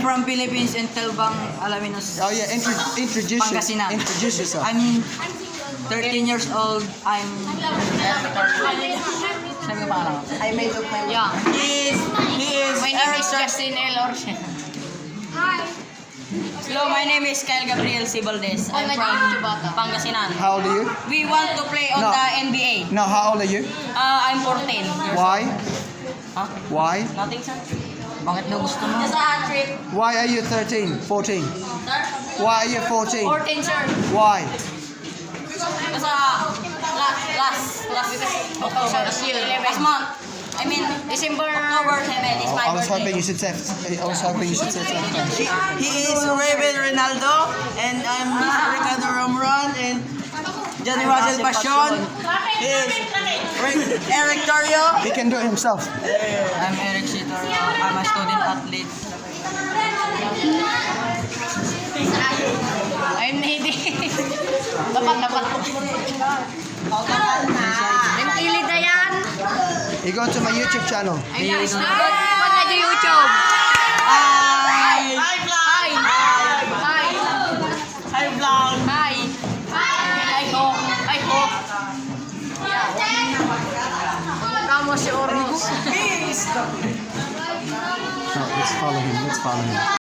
from Philippines and Telbang Alaminos. Oh yeah, introduce Pangasinan. Introduce yourself. I'm 13 years old. I'm sabi ko pa lang. I made up my Yeah. He is My name is Justin L. Orsia. Hello, my name is Kyle Gabriel Sibaldes. I'm from Pangasinan. How old are you? We want to play on No. the NBA. No, how old are you? I'm 14 years Why? old. Huh? Why? Nothing, sir. Bakit daw gusto mo? Just a trick. Why are you 13? 14? Sir? Why are you 14? 14, sir. Why? Kasi last October, last month. I mean, December. October 7 is my I was hoping birthday. you should say. I was hoping you should say something. He is Raven Ronaldo, and I'm Ricardo Romuran, and Johnny Russell Passion. He is Eric Torio. He can do it himself. I'm Eric Sitor. I'm a student athlete. I'm Nady. Dapat. I'm Ili Dayan. You go to my YouTube channel. I'm Nady. Ba't na YouTube? Hi, vlog. Hi. Hi. Hi, vlog. Hi. Hi ko. Hi ko. Mukha mo si Oros. No, let's follow him. Let's follow him.